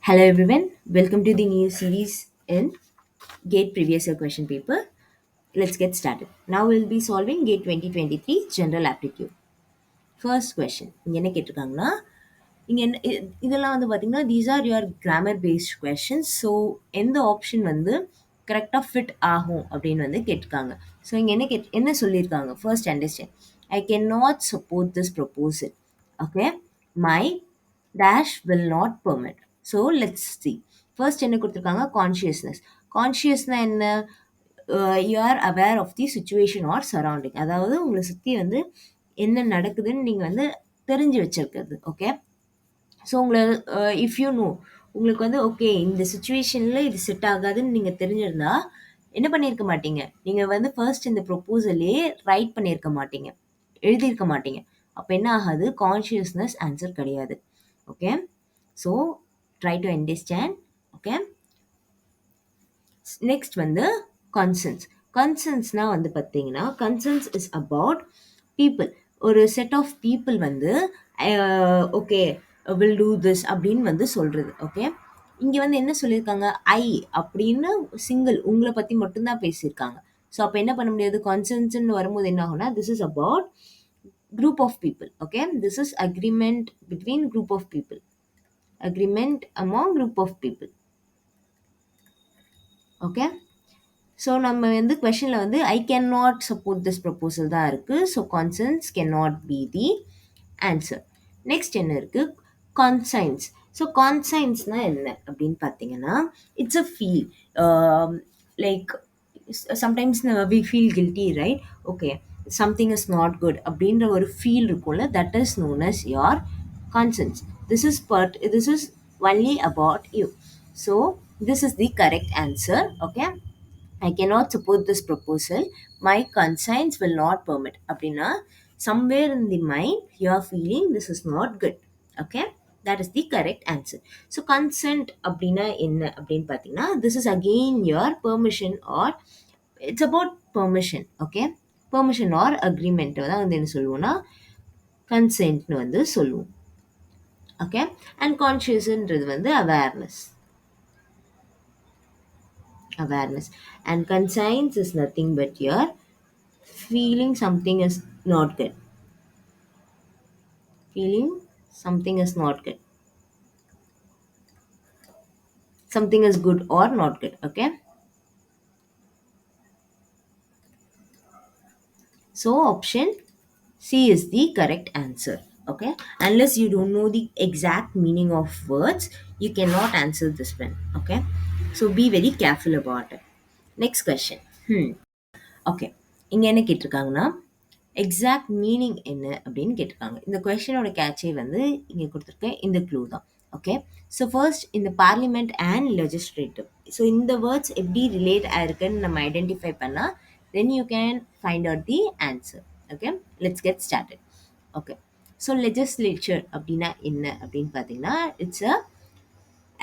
Hello everyone, welcome to the new series in GATE previous year question paper. Let's get started. Now we'll be solving GATE 2023 General Aptitude. First question. இங்க என்ன கேட்டிருக்காங்கன்னா, இங்க என்ன இதெல்லாம் வந்து பார்த்தீங்கன்னா, these are your grammar based questions. So எந்த option வந்து கரெக்டாக ஃபிட் ஆகும் அப்படின்னு வந்து கேட்டிருக்காங்க. ஸோ இங்கே என்ன சொல்லியிருக்காங்க first understand I can not support this proposal. Okay, my dash will not permit. So let's see. First என்ன கொடுத்துருக்காங்க? கான்ஷியஸ்னஸ். கான்ஷியஸ்னா என்ன? You are aware of the situation or surrounding. அதாவது உங்களை சுற்றி வந்து என்ன நடக்குதுன்னு நீங்கள் வந்து தெரிஞ்சு வச்சிருக்கிறது. ஓகே, ஸோ உங்களை இஃப் யூ நோ, உங்களுக்கு வந்து ஓகே இந்த சுச்சுவேஷனில் இது செட் ஆகாதுன்னு நீங்கள் தெரிஞ்சிருந்தா என்ன பண்ணியிருக்க மாட்டீங்க? நீங்கள் வந்து ஃபர்ஸ்ட் இந்த ப்ரொப்போசலே ரைட் பண்ணியிருக்க மாட்டீங்க, எழுதியிருக்க மாட்டீங்க. அப்போ என்ன ஆகாது? கான்ஷியஸ்னஸ் ஆன்சர் கிடையாது. Okay, so try to understand. Okay, next வந்து கன்சர்ன்ஸ். கன்சர்ன்ஸ்னால் வந்து பார்த்தீங்கன்னா, கன்சர்ன்ஸ் இஸ் அபவுட் பீப்புள். ஒரு செட் ஆஃப் பீப்புள் வந்து ஓகே வில் டூ திஸ் அப்படின்னு வந்து சொல்கிறது. ஓகே, இங்கே வந்து என்ன சொல்லியிருக்காங்க? ஐ அப்படின்னு சிங்கிள் உங்களை பற்றி மட்டும்தான் பேசியிருக்காங்க. ஸோ அப்போ என்ன பண்ண முடியாது? கன்சர்ன்ஸ்ன்னு வரும்போது என்ன ஆகும்னா, this is about group of people. Okay, this is agreement between group of people, agreement among group of people. Okay, so நம்ம வந்து கொஷனில் வந்து I can not support this proposal தான் இருக்குது. So concerns can not be the answer. Next என்ன இருக்குது? Conscience. So கான்சைன்ஸ்னால் என்ன அப்படின்னு பார்த்தீங்கன்னா, it's a feel. Like sometimes we feel guilty, right? Okay, something is not good அப்படின்ற ஒரு ஃபீல் இருக்கும்ல, that is known as your conscience. This is only about you. So this is the correct answer. Okay, I cannot support this proposal. My conscience will not permit. அப்படின்னா somewhere in the mind you are feeling this is not good. Okay, that is the correct answer. So consent அப்படின்னா என்ன அப்படின்னு பார்த்தீங்கன்னா, this is again your permission or it's about permission. Okay, permission or agreement தான் வந்து என்ன சொல்லுவோம்னா கன்சென்ட்னு வந்து சொல்லுவோம். ஓகே, அண்ட் கான்ஷியஸ்ன்றது வந்து awareness and conscience is nothing but your feeling something is not good, feeling something is not good, something is good or not good. Okay, so option C is the correct answer. Okay, unless you don't know the exact meaning of words, you cannot answer this one. Okay, so be very careful about it. Next question. Okay, இங்கே என்ன கேட்டிருக்காங்கன்னா, exact meaning என்ன அப்படின்னு கேட்டிருக்காங்க. இந்த கொஷனோட கேட்சே வந்து இங்கே கொடுத்துருக்கேன், இந்த க்ளூ தான். ஓகே, ஸோ ஃபர்ஸ்ட் இந்த பார்லிமெண்ட் அண்ட் லெஜிஸ்லேட்டிவ். ஸோ இந்த வேர்ட்ஸ் எப்படி ரிலேட் ஆயிருக்குன்னு நம்ம ஐடென்டிஃபை பண்ணால் then you can find out the answer. Okay, let's get started. Okay, so legislature அப்படின்னா என்ன அப்படின்னு பார்த்தீங்கன்னா, it's a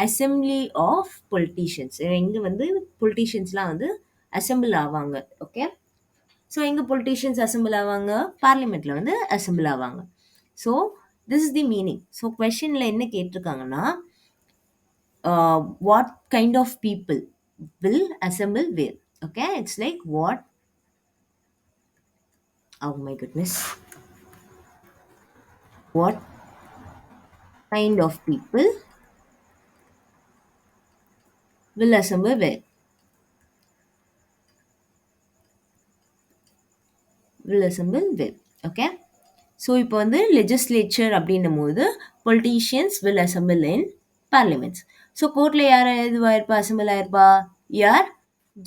assembly of politicians. இங்கே வந்து பொலிட்டீஷியன்ஸ்லாம் வந்து அசம்பிள் ஆவாங்க. ஓகே, ஸோ எங்கே பொலிட்டீஷியன்ஸ் அசம்பிள் ஆவாங்க? பார்லிமெண்ட்டில் வந்து அசம்பிள் ஆவாங்க. So this is the meaning. So கொஷனில் என்ன கேட்டிருக்காங்கன்னா, what kind of people will assemble where. Okay, it's like what, oh my goodness, what kind of people will assemble where? Will assemble where. Okay, so இப்போ வந்து legislature அப்படின்னும் போது politicians will assemble in parliaments. So கோர்ட்டில் யார் இதுவாயிருப்பா, அசம்பிள் ஆயிருப்பா? யார்?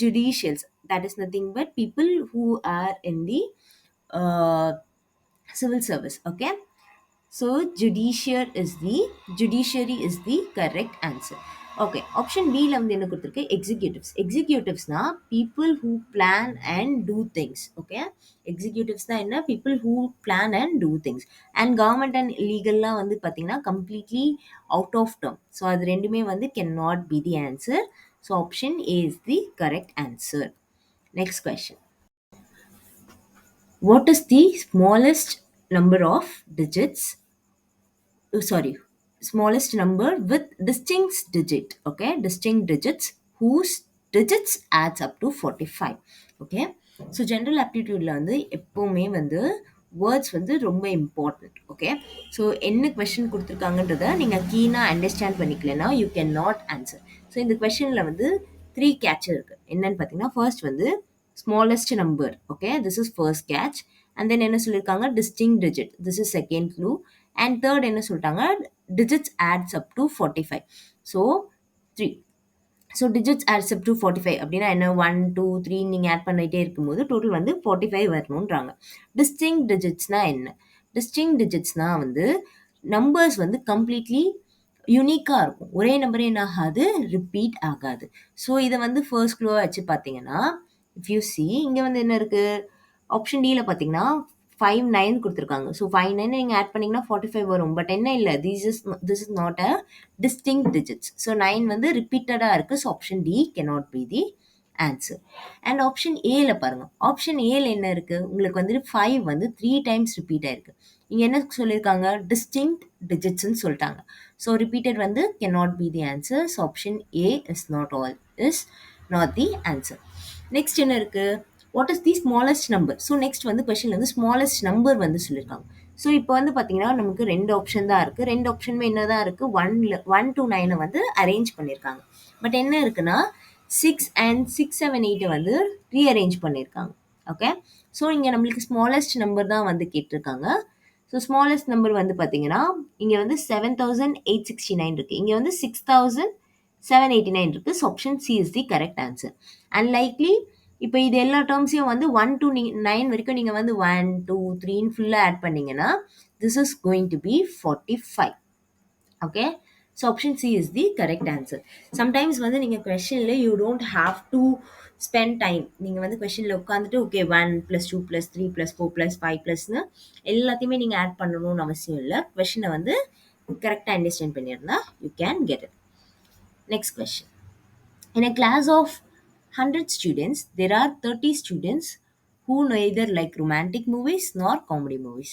Judicials. That is nothing but people who are in the civil service. Okay, so judiciary is the correct answer. Okay, option பியில் வந்து என்ன கொடுத்துருக்கு? எக்ஸிக்யூட்டிவ்ஸ். எக்ஸிக்யூட்டிவ்ஸ்னா people who plan and do things. Okay, executives தான் என்ன? People who plan and do things. And government and லீகல்லாம் வந்து பார்த்தீங்கன்னா completely out of term. So அது ரெண்டுமே வந்து can not be the answer. So option A is the correct answer. Next question. What is the smallest number of digits? Sorry, smallest number with distinct digit, okay, distinct digits whose digits adds up to 45. okay, so general aptitudeல வந்து எப்பவுமே வந்து words வந்து ரொம்ப important. Okay, so என்ன question கொடுத்துருக்காங்கன்றத நீங்கள் கீனாக அண்டர்ஸ்டாண்ட் பண்ணிக்கலனா you can not answer. So இந்த கொஸ்டினில் வந்து த்ரீ கேட்சர் இருக்குது. என்னன்னு பார்த்தீங்கன்னா ஃபர்ஸ்ட் வந்து smallest number, okay, this is first catch. And then என்ன சொல்லியிருக்காங்க distinct digit, this is second clue. And third என்ன சொல்லிட்டாங்க digits adds up to 45. so 3. So digits adds up to 45 அப்படின்னா என்ன 1 2 3 நீங்கள் ஆட் பண்ணிகிட்டே இருக்கும்போது டோட்டல் வந்து 45 வரணுன்றாங்க. டிஸ்டிங் டிஜிட்ஸ்னா என்ன? டிஸ்டிங் டிஜிட்ஸ்னா வந்து நம்பர்ஸ் வந்து கம்ப்ளீட்லி யூனிக்காக இருக்கும். ஒரே நம்பரே என்ன ஆகாது, ரிப்பீட் ஆகாது. ஸோ இதை வந்து ஃபர்ஸ்ட் க்ளூவாக வச்சு பார்த்தீங்கன்னா இஃப் யூ சி இங்கே வந்து என்ன இருக்குது, ஆப்ஷன் டியில் பார்த்தீங்கன்னா 5 9 கொடுத்துருக்காங்க. ஸோ 5 9 நீங்கள் ஆட் பண்ணிங்கன்னா 45 வரும். பட் என்ன இல்லை, this is not a distinct digits. So 9 வந்து ரிப்பீட்டடாக இருக்குது. So option D cannot be the answer. And option ஏல பாருங்கள். ஆப்ஷன் ஏல என்ன இருக்குது, உங்களுக்கு வந்துட்டு 5 வந்து 3 டைம்ஸ் ரிப்பீட் ஆயிருக்கு. இங்கே என்ன சொல்லியிருக்காங்க, டிஸ்டிங்க்ட் டிஜிட்ஸ்ன்னு சொல்லிட்டாங்க. ஸோ ரிப்பீட்டட் வந்து cannot be the answer. So option A is not the answer. Next என்ன இருக்குது, what is the smallest number? So next வந்து கொஸ்டின் வந்து ஸ்மாலஸ்ட் நம்பர் வந்து சொல்லியிருக்காங்க. ஸோ இப்போ வந்து பார்த்தீங்கன்னா நமக்கு 2 ஆப்ஷன் தான் இருக்குது. 2 ஆப்ஷனுமே என்ன தான் இருக்குது, 1 to 9 வந்து அரேஞ்ச் பண்ணியிருக்காங்க. பட் என்ன இருக்குன்னா 6 and 6 7 8 வந்து ரீஅரேஞ்ச் பண்ணியிருக்காங்க. ஓகே, ஸோ இங்கே நம்மளுக்கு ஸ்மாலஸ்ட் நம்பர் தான் வந்து கேட்டிருக்காங்க. ஸோ ஸ்மாலஸ்ட் நம்பர் வந்து பார்த்தீங்கன்னா இங்கே வந்து 7869 இருக்குது, இங்கே வந்து 6789 இருக்குது. So option C is the correct answer. And likely இப்போ இது எல்லா டேர்ம்ஸையும் வந்து 1 to 9 வரைக்கும் நீங்கள் வந்து 1 2 3 ஃபுல்லாக ஆட் பண்ணீங்கன்னா this is going to be 45. Okay, so option C is the correct answer. Sometimes வந்து நீங்கள் கொஷனில் you don't have to spend time. நீங்கள் வந்து கொஷனில் உட்காந்துட்டு ஓகே 1 + 2 + 3 + 4 + 5 +ன்னு எல்லாத்தையுமே நீங்கள் ஆட் பண்ணணும்னு அவசியம் இல்லை. கொஷனை வந்து கரெக்டாக அண்டர்ஸ்டாண்ட் பண்ணியிருந்தா you can get it. Next question. In a class of 100 students, there are 30 students who neither like romantic movies nor comedy movies.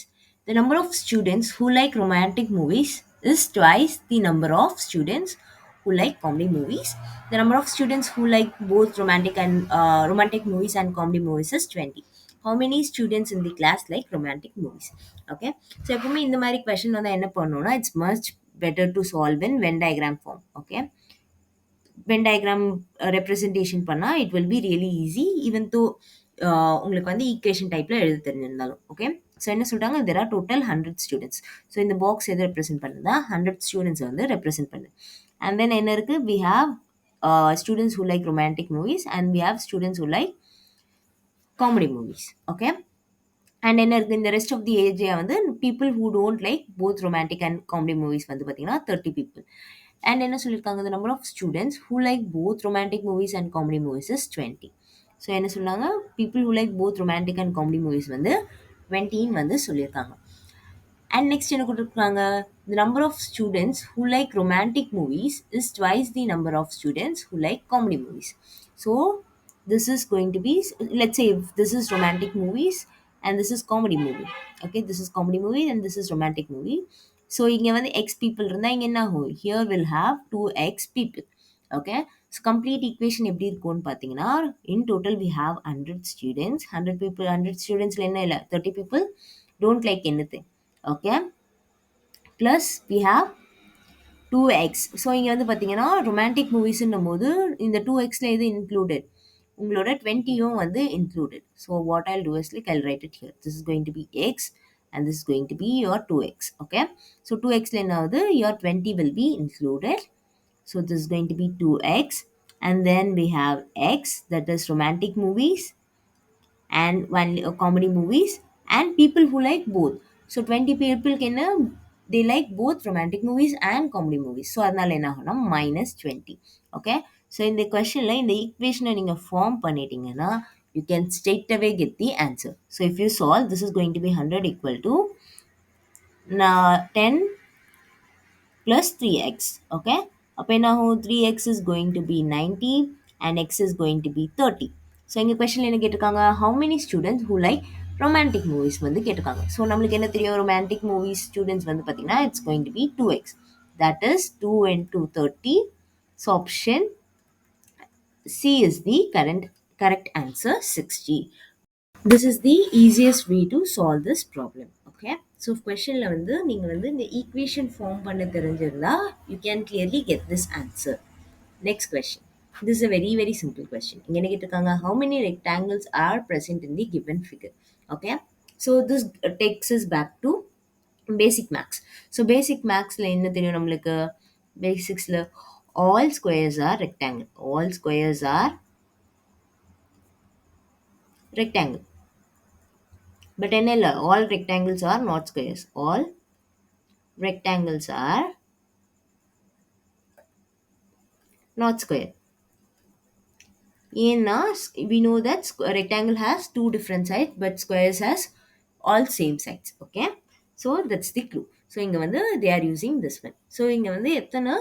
The number of students who like romantic movies is twice the number of students who like comedy movies. The number of students who like both romantic movies and comedy movies is 20. How many students in the class like romantic movies? Okay, so எப்பவுமே இந்த மாதிரி question வந்து என்ன பண்ணணும்னா it's much better to solve in Venn diagram form. Okay, Venn diagram representation பண்ணால் it will be really easy even though உங்களுக்கு வந்து equation டைப்பில் எழுத தெரிஞ்சிருந்தாலும். ஓகே, ஸோ என்ன சொல்கிறாங்க, there are total 100 students. So இந்த பாக்ஸ் எதை ரெப்ரசென்ட் பண்ணுதா, 100 ஸ்டூடெண்ட்ஸ் வந்து ரெப்ரசென்ட் பண்ணுது. அண்ட் தென் என்ன இருக்குது, we have students who like romantic movies and we have students who like comedy movies. Okay, and என்ன இருக்குது, இந்த ரெஸ்ட் ஆஃப் தி ஏஜியா வந்து people who don't like both romantic and comedy movies வந்து பார்த்தீங்கன்னா 30 people. And என்ன சொல்லியிருக்காங்க, the number of students who like both romantic movies and comedy movies is 20. So என்ன சொன்னாங்க, people who like both romantic and comedy movies வந்து 20 வந்து சொல்லியிருக்காங்க. And next என்ன கொடுத்துருக்காங்க, the number of students who like romantic movies is twice the number of students who like comedy movies. So this is going to be, let's say if this is romantic movies and this is comedy movie. Okay, this is comedy movie and this is romantic movie. So இங்கே வந்து X people இருந்தால் இங்கே என்ன ஆகும், here will have 2x people. Okay, so complete equation எப்படி இருக்கும்னு பார்த்தீங்கன்னா in total we have 100 students. 100 people, 100 ஸ்டூடெண்ட்ஸில் என்ன இல்லை, 30 people don't like anything. Okay, plus we have 2x. So இங்கே வந்து பார்த்தீங்கன்னா ரொமான்டிக் மூவிஸ்ன்னும் போது இந்த 2xல எது இன்க்ளூடட், உங்களோட 20யும் வந்து included. So what I'll do is like I'll write it here, this is going to be x and this is going to be your 2x. Okay, so 2x ல என்ன ஆகுது, your 20 will be included. So this is going to be 2x and then we have x, that is romantic movies and one comedy movies and people who like both. So 20 people can they like both romantic movies and comedy movies. So அதனால என்ன ஆகும்னா -20. Okay, so இந்த questionல இந்த equation நீங்க form பண்ணிட்டீங்கன்னா you can straight away get the answer. So if you solve, this is going to be 100 equal to 10 plus 3x. Okay, அப்போ என்ன ஆகும், 3x is going to be 90 and x is going to be 30. So எங்கள் கொஸ்டினில் என்ன கேட்டிருக்காங்க, how many students who like romantic movies வந்து கேட்டிருக்காங்க. So நம்மளுக்கு என்ன தெரியும், romantic movies students வந்து பார்த்தீங்கன்னா it's going to be 2x. That is 2 into 30. So option C is the correct answer, 60. This is the easiest way to solve this problem. Okay. So questionல வந்து நீங்க வந்து இந்த equation form பண்ண தெரிஞ்சிருந்தா you can clearly get this answer. Next question. This is a very very simple question. இங்க என்ன கேட்டிருக்காங்க, how many rectangles are present in the given figure? Okay. So this takes us back to basic maths. So basic mathsல என்ன தெரியும் நம்மளுக்கு? Basicsல all squares are rectangle. All squares are rectangle. But என்ன இல்ல, all rectangles are not squares. All rectangles are not square. ஏன்னா we know that rectangle has two different sides but squares has all same sides. Okay, so that's the clue. So இங்க வந்து they are using this one. So இங்க வந்து எத்தனை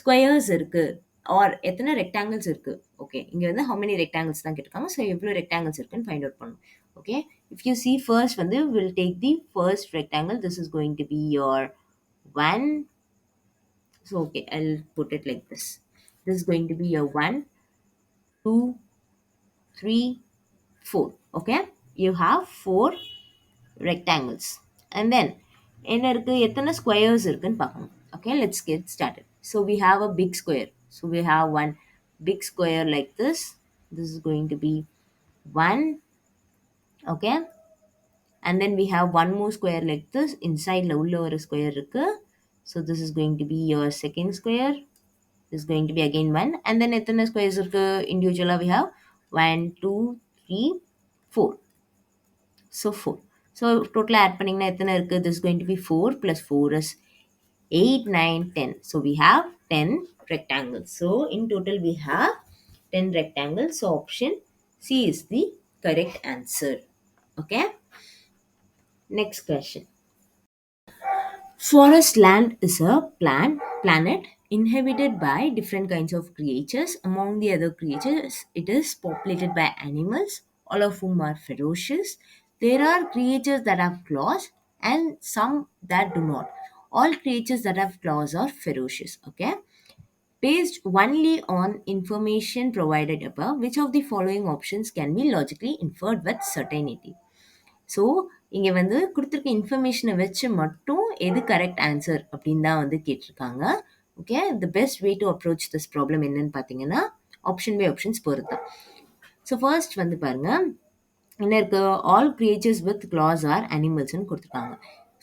squares இருக்கு or எத்தனை rectangles இருக்கு. Okay, இங்க வந்து how many rectangles தான் கேட்டிருக்காங்க. So எவ்வளவு rectangles இருக்குன்னு find out பண்ணணும். Okay, if you see first வந்து we'll take the first rectangle. This is going to be your 1. So okay, I'll put it like this. This is going to be your 1, 2, 3, 4. Okay, you have 4 rectangles. And then என்ன இருக்கு, எத்தனை squares இருக்குன்னு பார்க்கணும். Okay, let's get started. So we have a big square. So we have one big square like this. This is going to be 1. Okay, and then we have one more square like this. Inside உள்ள ஒரு square இருக்கு. So this is going to be your second square. This is going to be again 1. And then எத்தனை squares இருக்கு individually we have 1, 2, 3, 4. So 4. So total add பண்ணீங்கன்னா எத்தனை இருக்கு? This is going to be 4 plus 4 is 8, 9, 10. So we have 10 rectangles. So in total we have 10 rectangles. So option C is the correct answer. Okay. Next question. Forest land is a planet inhabited by different kinds of creatures. Among the other creatures, it is populated by animals, all of whom are ferocious. There are creatures that have claws and some that do not. All creatures that have claws are ferocious. Okay. Based only on information provided above, which of the following options can be logically inferred with certainty? So இங்கே வந்து கொடுத்துருக்க இன்ஃபர்மேஷனை வச்சு மட்டும் எது correct answer அப்படின்னு தான் வந்து கேட்டிருக்காங்க. Okay, the best way to approach this problem என்னன்னு பார்த்தீங்கன்னா ஆப்ஷன் பை ஆப்ஷன்ஸ் பொறுத்து தான். ஸோ ஃபர்ஸ்ட் வந்து பாருங்க என்ன இருக்கு, all creatures with claws are அனிமல்ஸ்ன்னு கொடுத்துருக்காங்க.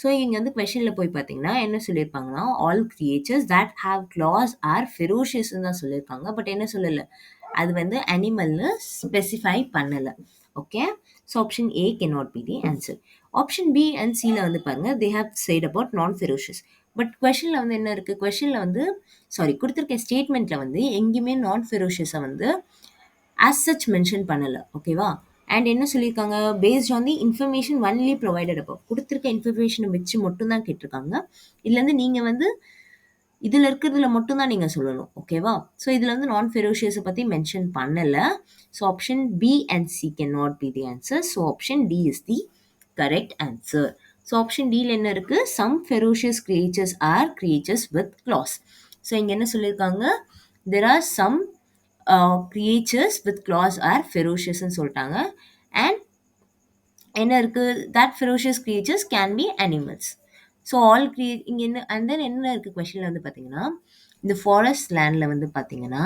ஸோ இங்கே வந்து கொஷனில் போய் பார்த்தீங்கன்னா என்ன சொல்லியிருப்பாங்கன்னா all creatures that have claws are ஃபெரோஷியஸ்ன்னு தான் சொல்லியிருக்காங்க. பட் என்ன சொல்லலை, அது வந்து அனிமல்னு ஸ்பெசிஃபை பண்ணலை. Okay, so option A cannot be the answer. Option B and சியில் வந்து பாருங்க they have said about non ferocious. But கொஷனில் வந்து என்ன இருக்குது, கொஷனில் வந்து கொடுத்துருக்க ஸ்டேட்மெண்ட்டில் வந்து எங்கேயுமே நான் ஃபெரோஷியஸை வந்து as such மென்ஷன் பண்ணலை. ஓகேவா, அண்ட் என்ன சொல்லியிருக்காங்க, based on the information only provided அப்போ கொடுத்துருக்க இன்ஃபர்மேஷனை வச்சு மட்டும் தான் கேட்டிருக்காங்க. இதுலேருந்து நீங்கள் வந்து இதில் இருக்கிறதுல மட்டும்தான் நீங்கள் சொல்லணும். ஓகேவா, ஸோ இதில் வந்து நான் ஃபெரோஷியஸை பற்றி மென்ஷன் பண்ணலை. So option B and C cannot be the answer. So option D is the correct answer. So option டியில் என்ன இருக்குது, some ferocious creatures R creatures with claws. So இங்கே என்ன சொல்லியிருக்காங்க, there are some creatures with claws are ஃபெரோஷியஸ்ன்னு சொல்லிட்டாங்க. And என்ன இருக்குது, that ferocious creatures can be animals. So all இங்கே என்ன அண்ட் தென் என்ன இருக்குது கொஷனில் வந்து பார்த்தீங்கன்னா இந்த ஃபாரஸ்ட் லேண்டில் வந்து பார்த்தீங்கன்னா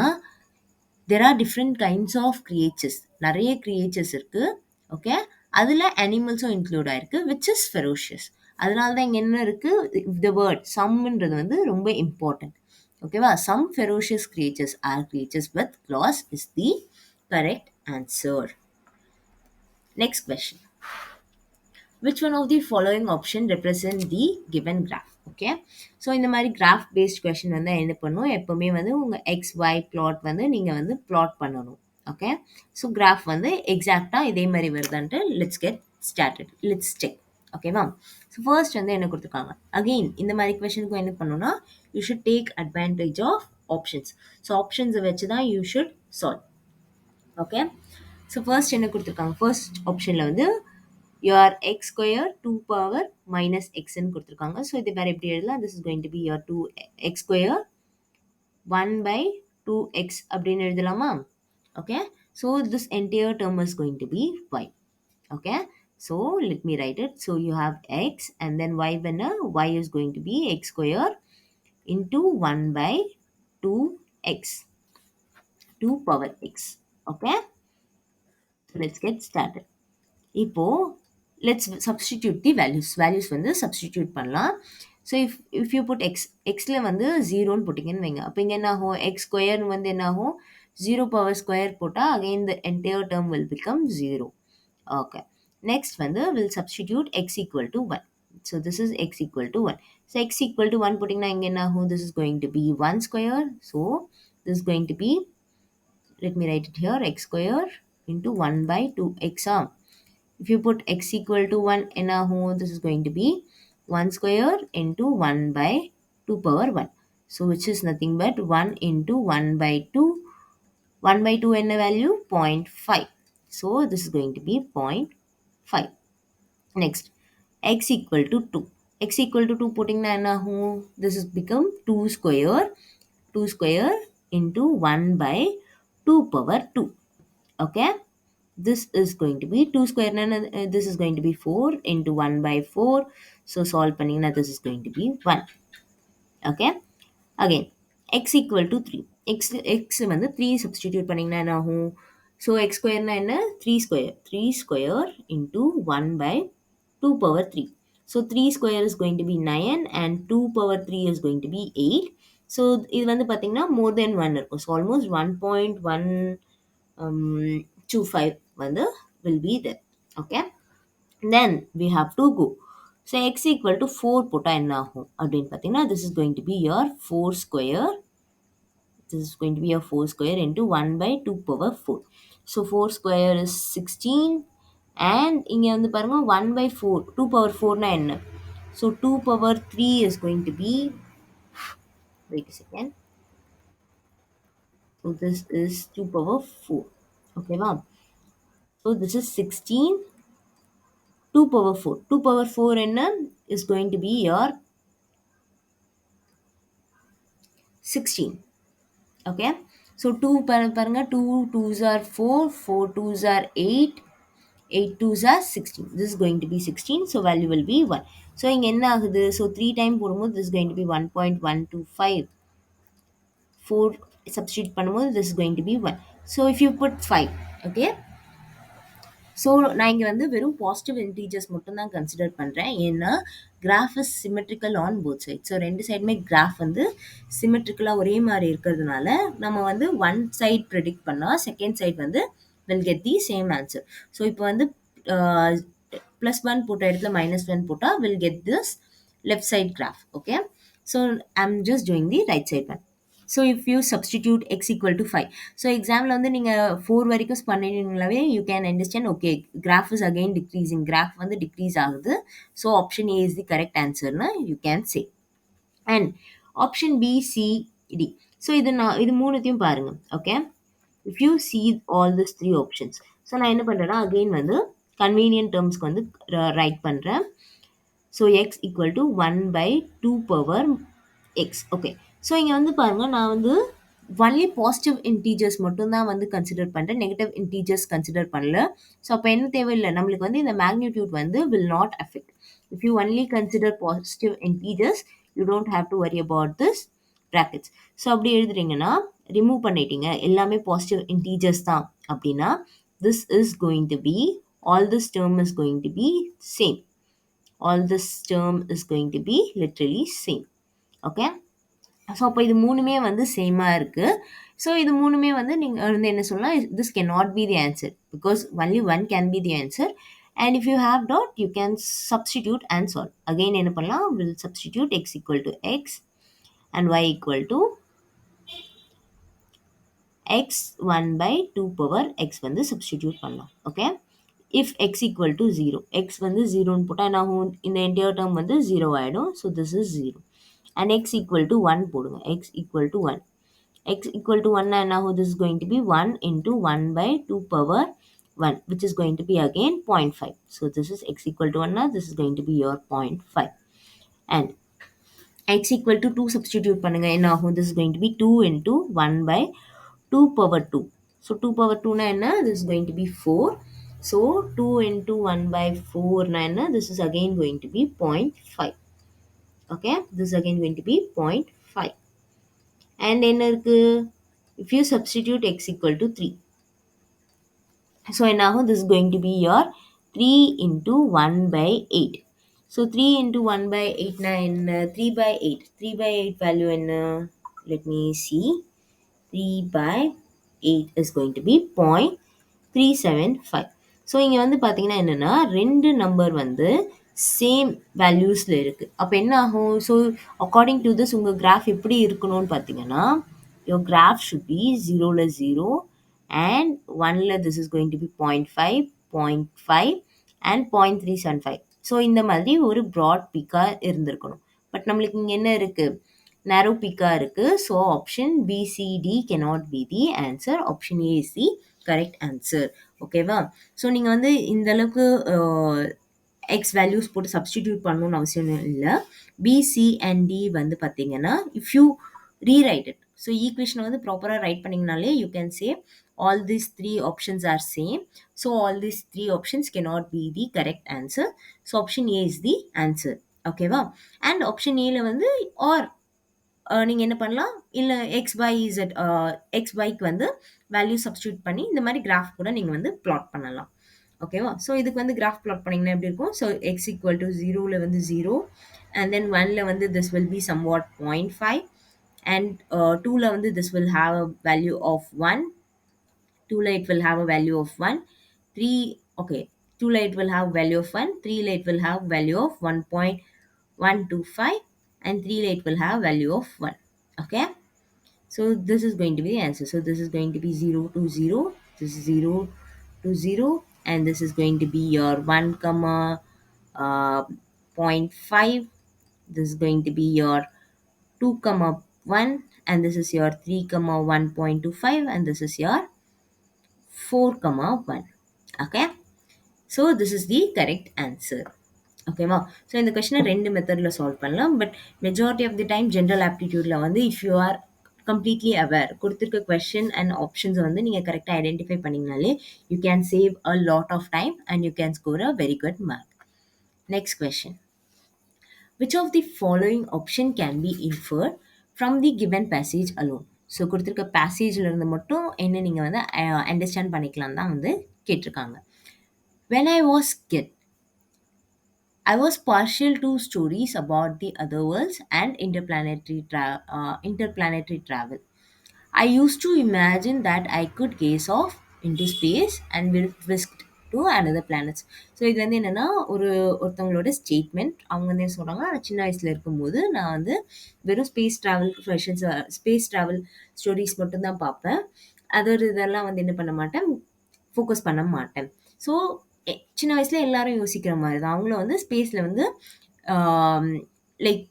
there are different kinds of creatures, நிறைய கிரியேச்சர்ஸ் இருக்குது. ஓகே, அதில் அனிமல்ஸும் இன்க்ளூட் ஆயிருக்கு விச் இஸ் ஃபெரோஷியஸ். அதனால தான் இங்கே என்ன இருக்குது, த வேர்ட் சம்ன்றது வந்து ரொம்ப இம்பார்ட்டன்ட். ஓகேவா, some ferocious creatures R creatures with claws is the correct answer. Next question. Which one of the following option represent the given graph? Okay, so இந்த மாதிரி கிராஃப் பேஸ்ட் கொஷின் வந்து என்ன பண்ணும், எப்போவுமே வந்து உங்கள் எக்ஸ் ஒய் பிளாட் வந்து நீங்கள் வந்து பிளாட் பண்ணணும். ஓகே, ஸோ கிராஃப் வந்து எக்ஸாக்டாக இதே மாதிரி வருதான்ட்டு let's get started, let's check. ஓகேவா, ஸோ ஃபர்ஸ்ட் வந்து என்ன கொடுத்துருக்காங்க, அகெயின் இந்த மாதிரி கொஷனுக்கும் என்ன பண்ணணும்னா you should take advantage of options. So ஆப்ஷன்ஸை வச்சு தான் you should solve. Okay, so first என்ன கொடுத்துருக்காங்க, ஃபர்ஸ்ட் ஆப்ஷனில் வந்து your x square 2 power minus x ன்னு கொடுத்துருக்காங்க. ஸோ இது வேறு எப்படி எழுதலாம்? This is going to be your 2x square 1 by 2x அப்படின்னு எழுதலாமா? Okay. So this entire term is going to be y. Okay. So let me write it. So you have x and then y when y is going to be x square into 1 by 2x, 2 power x. Okay. So let's get started. இப்போ let's substitute the values வந்து substitute பண்ணலாம். So if you put xல வந்து 0ன்னு போட்டிங்கன்னு வைங்க, அப்போ இங்கே என்ன ஆகும்? x square வந்து என்ன ஆகும்? 0 power square போட்டால் again the entire term will become 0. Okay. Next வந்து we'll substitute x equal to 1. So this is x equal to 1. So x equal to 1 போட்டிங்கன்னா இங்கே என்ன ஆகும்? This is going to be 1 square. So this is going to be, let me write it here, x square into 1 by 2x. If you put x equal to 1 in a home, this is going to be 1 square into 1 by 2 power 1. So which is nothing but 1 into 1 by 2. 1 by 2 in a value 0.5. So this is going to be 0.5. Next, x equal to 2. X equal to 2 putting in a home, this is become 2 square. 2 square into 1 by 2 power 2. Okay. This is going to be 2 square, this is going to be 4 into 1 by 4. So solve பண்ணீங்கன்னா this is going to be 1. Okay. Again, x equal to 3. x வந்து 3 substitute பண்ணீங்கன்னா என்ன ஆகும்? So x square என்ன? 3 square. 3 square into 1 by 2 power 3. So 3 square is going to be 9 and 2 power 3 is going to be 8. So இது வந்து பார்த்தீங்கன்னா more than 1 இருக்கும். So almost 1.125 வந்து will be there. Okay. Then we have to go. So x equal to 4 போட்டா என்ன ஆகும் அப்படின்னு பார்த்தீங்கன்னா this is going to be your 4 square. This is going to be your 4 square into 1 by 2 power 4. So 4 square is 16 and இங்க வந்து பாருங்க 1 by 4 2 power 4 னா என்ன? So 2 power 3 is going to be, wait a second. So this is 2 power 4. Okay, wow. So this is 16. 2 power 4. 2 power 4 என்ன? Is going to be your 16. Okay. So 2 பாருங்க 2 2s are 4, 4 2s are 8, 8 2s are 16. This is going to be 16. So value will be 1. So இங்க என்ன ஆகுது? So 3 time போடும்போது this is going to be 1.125. 4 substitute பண்ணும்போது this is going to be 1. So if you put 5, okay. So நான் இங்கே வந்து வெறும் positive integers மட்டும் தான் கன்சிடர் பண்ணுறேன். ஏன்னா graph is symmetrical on both side. So ரெண்டு சைடுமே கிராஃப் வந்து சிமெட்ரிக்கலாக ஒரே மாதிரி இருக்கிறதுனால நம்ம வந்து ஒன் சைட் ப்ரெடிக்ட் பண்ணால் செகண்ட் சைட் வந்து will get the same answer. So இப்போ வந்து +1 போட்ட இடத்துல -1 போட்டால் will get this left side graph. Okay. So I'm just doing the right side one. So if you substitute x equal to 5. So example வந்து நீங்க 4 வரைக்கும் பண்ணினீங்களாவே you can understand, okay, graph is again decreasing. Graph வந்து decrease ஆகுது. So option A is the correct answer னு you can say. And option B, C, D. So இது மூணுத்தையும் பாருங்க. Okay. If you see all these three options. So நான் என்ன பண்றேன்னா again வந்து convenient termsக்கு வந்து write பண்றேன். So x equal to 1 by 2 power x. Okay. So இங்க வந்து பாருங்க நான் வந்து only positive integers மட்டும் தான் வந்து கன்சிடர் பண்றேன். நெகட்டிவ் integers கன்சிடர் பண்ணல. ஸோ அப்போ என்ன தேவையில்லை, நம்மளுக்கு வந்து இந்த மேக்னிடியூட் வந்து will not affect. If you only consider positive integers, you don't have to worry about this brackets. So அப்படி எழுதுறீங்கன்னா ரிமூவ் பண்ணிட்டீங்க, எல்லாமே பாசிட்டிவ் integers தான் அப்படின்னா this is going to be, all this term is going to be same. All this term is going to be literally same. Okay. So அப்போ இது மூணுமே வந்து சேமாக இருக்குது. ஸோ இது மூணுமே வந்து நீங்கள் வந்து என்ன சொல்லலாம், this cannot be the answer because only one can be the answer. And if you have doubt, you can substitute and solve. Again என்ன பண்ணலாம், we'll substitute x equal to x and y equal to x 1 by 2 power x வந்து substitute பண்ணலாம். Okay. If x equal to 0, x வந்து 0ன்னு போட்டால் என்ன ஆகும், இந்த entire term வந்து 0 ஆகிடும். So this is 0. And x equal to 1 போடுங்க. x equal to 1. x equal to 1 என்ன ஆகும், this is going to be 1 into 1 by 2 power 1, which is going to be again 0.5. So this is x equal to 1 now, this is going to be your 0.5. And x equal to 2 substitute பண்ணுங்க என்ன ஆகும், this is going to be 2 into 1 by 2 power 2. So 2 power 2 na enna, this is going to be 4. So 2 into 1 by 4 na enna, this is again going to be 0.5. Okay, this is again going to be 0.5. And என்ன இருக்கு, if you substitute x equal to 3, so now this is going to be your 3 into 1 by 8. So 3 into 1 by 8 na enna, 3 by 8. 3 by 8 value enna, let me see. 3 by 8 is going to be 0.375. So இங்கே வந்து பார்த்தீங்கன்னா என்னென்னா 2 number வந்து same வேல்யூஸில் இருக்குது. அப்போ என்ன ஆகும், so according to this உங்கள் கிராஃப் எப்படி இருக்கணும்னு பார்த்தீங்கன்னா, your graph should be 0ல 0 and 1ல this is going to be 0.5, 0.5 and 0.375. So இந்த மாதிரி ஒரு ப்ராட் பீக்காக இருந்திருக்கணும். பட் நம்மளுக்கு இங்கே என்ன இருக்குது, narrow பீக்காக இருக்குது. So option B C D cannot be the answer. Option A is the correct answer. ஓகேவா? ஸோ நீங்கள் வந்து இந்த அளவுக்கு எக்ஸ் வேல்யூஸ் போட்டு சப்ஸ்டிடியூட் பண்ணணும்னு அவசியம் இல்லை. பிசி அண்ட் டி வந்து பார்த்தீங்கன்னா if you rewrite it, so ஈக்குவேஷனை வந்து ப்ராப்பராக ரைட் பண்ணிங்கனாலே you can say all these 3 options are same. So all these 3 options cannot be the correct answer. So option A is the answer. ஓகேவா? And option ஏல வந்து or நீங்கள் என்ன பண்ணலாம், இல்லை எக்ஸ் பை இசட் எக்ஸ் பைக்கு வந்து வேல்யூ சப்ஸ்டியூட் பண்ணி இந்த மாதிரி கிராஃப் கூட நீங்கள் வந்து பிளாட் பண்ணலாம். ஓகேவா? ஸோ இதுக்கு வந்து கிராஃப் பிளாட் பண்ணிங்கன்னா எப்படி இருக்கும், ஸோ எக்ஸ் ஈக்குவல் டு 0ல வந்து 0 அண்ட் தென் 1ல வந்து this will be somewhat 0.5 and 2ல வந்து this will have a value of 1, 2ல it will have a value of 1, 3, okay, 2ல it will have value of 1, 3ல it will have value of 1.125 and 3ல it will have value of 1. Okay, so this is going to be the answer. So this is going to be 0 to 0, this is 0 to 0 and this is going to be your 1 comma 0.5, this is going to be your 2 comma 1 and this is your 3 comma 1.25 and this is your 4 comma 1. Okay, so this is the correct answer. ஓகேவா? So இந்த கொஸ்டினை 2 மெத்தடில் solve பண்ணலாம். But majority of the time general ஆப்டிடியூடில் வந்து if you are completely aware, கொடுத்துருக்க question and ஆப்ஷன்ஸை வந்து நீங்கள் கரெக்டாக ஐடென்டிஃபை பண்ணிங்கனாலே you can save a lot of time and you can score a very good mark. Next question, which of the following option can be inferred from the given passage alone? So கொடுத்துருக்க பேசேஜில் இருந்து மட்டும் என்ன நீங்கள் வந்து understand பண்ணிக்கலாம் தான் வந்து கேட்டிருக்காங்க. When I was kid, I was partial to stories about the other worlds and interplanetary travel. I used to imagine that I could gaze off into space and be whisked to another planets. So இது வந்து என்னென்னா ஒருத்தவங்களோட statement. அவங்க வந்து என்ன சொல்கிறாங்க, நான் சின்ன வயசில் இருக்கும்போது நான் வந்து வெறும் space travel questions, space travel stories மட்டும்தான் பார்ப்பேன். அதோட இதெல்லாம் வந்து என்ன பண்ண மாட்டேன், ஃபோக்கஸ் பண்ண மாட்டேன். ஸோ சின்ன வயசில் எல்லாரும் யோசிக்கிற மாதிரி தான் அவங்களும் வந்து ஸ்பேஸில் வந்து லைக்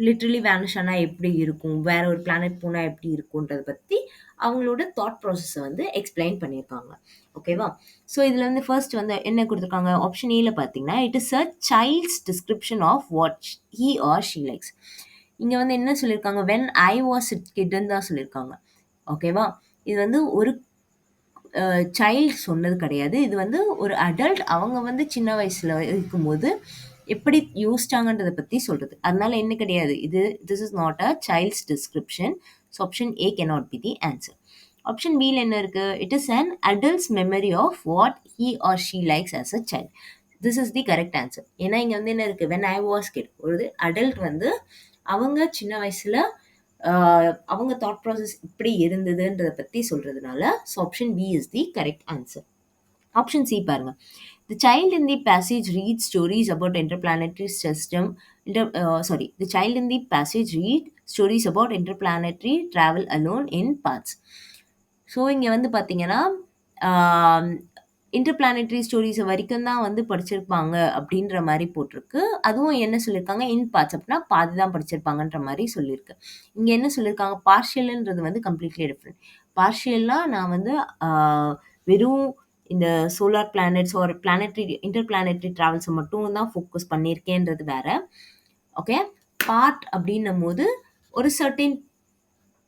லிட்ரலி வேனிஷ் ஆனால் எப்படி இருக்கும், வேற ஒரு பிளானட் போனால் எப்படி இருக்குன்றதை பற்றி அவங்களோட தாட் ப்ராசஸை வந்து எக்ஸ்பிளைன் பண்ணியிருக்காங்க. ஓகேவா? ஸோ இதில் வந்து ஃபர்ஸ்ட் வந்து என்ன கொடுத்துருக்காங்க, ஆப்ஷன் ஏல பார்த்தீங்கன்னா it is a child's description of what he or she likes. இங்கே வந்து என்ன சொல்லியிருக்காங்க, வென் ஐ வாஸ் கிட்ன்னு தான் சொல்லியிருக்காங்க. ஓகேவா? இது வந்து ஒரு சைல்டு சொன்னது கிடையாது. இது வந்து ஒரு அடல்ட் அவங்க வந்து சின்ன வயசில் இருக்கும்போது எப்படி யோசிச்சாங்கன்றதை பற்றி சொல்கிறது. அதனால என்ன கிடையாது, இது this is not a child's description. So option A cannot be the answer. Option பியில் என்ன இருக்குது, it is an adult's memory of what he or she likes as a child. This is the correct answer. ஏன்னா இங்கே வந்து என்ன இருக்குது, when I was kid, ஒரு adult வந்து அவங்க சின்ன வயசில் அவங்க தாட் ப்ராசஸ் இப்படி இருந்ததுன்றதை பற்றி சொல்கிறதுனால so option B is the correct answer. Option C பாருங்க, the child in the passage reads stories about interplanetary system. The child in the passage read stories about interplanetary travel alone in parts. So இங்கே வந்து பார்த்தீங்கன்னா இன்டர்பிளானட்டரி stories வரைக்கும் தான் வந்து படிச்சிருப்பாங்க அப்படின்ற மாதிரி போட்டிருக்கு. அதுவும் என்ன சொல்லியிருக்காங்க, இன் பார்ட்ஸ் அப்படின்னா பாதி தான் படிச்சிருப்பாங்கன்ற மாதிரி சொல்லியிருக்கு. இங்கே என்ன சொல்லியிருக்காங்க, பார்ஷியல்ன்றது வந்து கம்ப்ளீட்லி டிஃப்ரெண்ட். பார்ஷியல்னா நான் வந்து வெறும் இந்த சோலார் பிளானட்ஸ் ஒரு பிளானட்டரி இன்டர்பிளானட்டரி டிராவல்ஸை மட்டும் தான் ஃபோக்கஸ் பண்ணியிருக்கேன்றது வேற. ஓகே, பார்ட் அப்படின்னும் போது ஒரு சர்டின்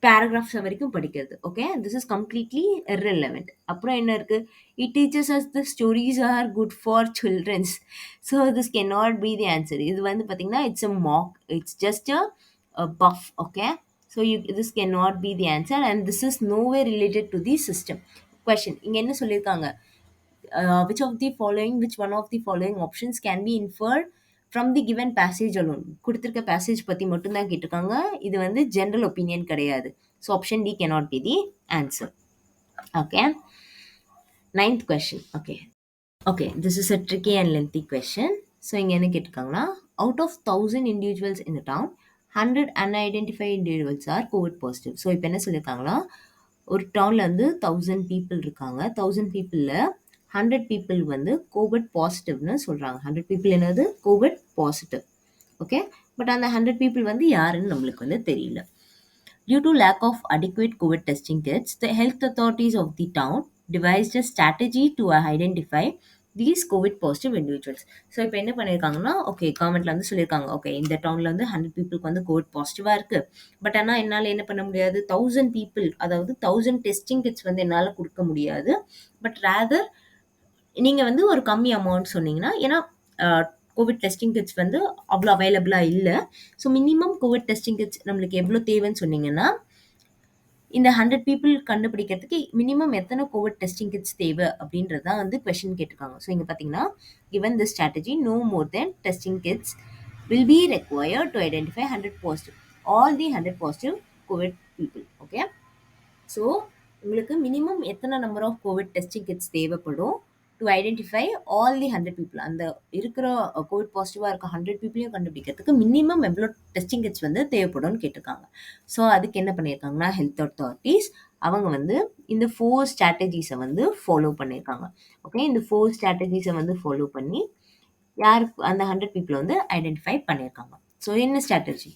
பேராகிராஃப்ஸ் வரைக்கும் படிக்கிறது. Okay, this is completely irrelevant. அப்புறம் என்ன இருக்கு? It teachers as the stories are good for childrens. So this can not be the answer. இது வந்து பார்த்தீங்கன்னா it's a mock, it's just a puff. Okay, so this can not be the answer and this is no way related to the system. Question இங்கே என்ன சொல்லியிருக்காங்க? which one of the following options can be inferred from the given passage alone. கொடுத்திருக்க passage பத்தி மட்டும்தான் கேட்டிருக்காங்க. இது வந்து general opinion கிடையாது. So option D cannot be the answer. Okay. Ninth question. Okay, this is a tricky and lengthy question. So இங்க என்ன கேட்டிருக்காங்கன்னா, out of 1000 individuals in the town, 100 unidentified individuals are COVID positive. So இப்போ என்ன சொல்லியிருக்காங்கன்னா, ஒரு டவுனில் வந்து 1000 people இருக்காங்க. 1000 peopleல 100 people வந்து கோவிட் பாசிட்டிவ்னு சொல்கிறாங்க. 100 people என்னது? Covid positive. ஓகே, பட் அந்த 100 people வந்து யாருன்னு நம்மளுக்கு வந்து தெரியல. Due to lack of adequate COVID testing kits, the health authorities of the town devised a strategy to identify these COVID positive individuals. So இப்போ என்ன பண்ணியிருக்காங்கன்னா, ஓகே கவர்மெண்ட்ல வந்து சொல்லியிருக்காங்க, ஓகே இந்த டவுனில் வந்து 100 பீப்புளுக்கு வந்து கோவிட் பாசிட்டிவாக இருக்குது. பட் ஆனால் என்னால் என்ன பண்ண முடியாது? 1000 people, அதாவது 1000 டெஸ்டிங் கிட்ஸ் வந்து என்னால் கொடுக்க முடியாது. பட் ரேதர் நீங்கள் வந்து ஒரு கம்மி அமௌண்ட் சொன்னீங்கன்னா, ஏன்னா கோவிட் டெஸ்டிங் கிட்ஸ் வந்து அவ்வளோ அவைலபிளாக இல்லை. So minimum Covid testing kids நம்மளுக்கு எவ்வளோ தேவைன்னு சொன்னீங்கன்னா, இந்த 100 people கண்டுபிடிக்கிறதுக்கு மினிமம் எத்தனை கோவிட் டெஸ்டிங் கிட்ஸ் தேவை அப்படின்றது தான் வந்து கொஸ்டின் கேட்டிருக்காங்க. ஸோ இங்கே பார்த்தீங்கன்னா, given this strategy, no more than testing kits will be required to identify 100 positive, all the 100 positive COVID people. Okay, so உங்களுக்கு மினிமம் எத்தனை number of COVID testing kits தேவைப்படும் to identify all the 100 people, அந்த இருக்கிற Covid பாசிட்டிவாக இருக்க 100 peopleயும் கண்டுபிடிக்கிறதுக்கு minimum எவ்வளோ testing kids வந்து தேவைப்படும்னு கேட்டிருக்காங்க. ஸோ அதுக்கு என்ன பண்ணியிருக்காங்கன்னா, ஹெல்த் அத்தாரிட்டிஸ் அவங்க வந்து இந்த 4 ஸ்ட்ராட்டஜிஸை வந்து ஃபாலோ பண்ணியிருக்காங்க. ஓகே, இந்த 4 ஸ்ட்ராட்டஜிஸை வந்து ஃபாலோ பண்ணி யாருக்கு அந்த 100 people வந்து ஐடென்டிஃபை பண்ணியிருக்காங்க. ஸோ என்ன ஸ்ட்ராட்டஜி?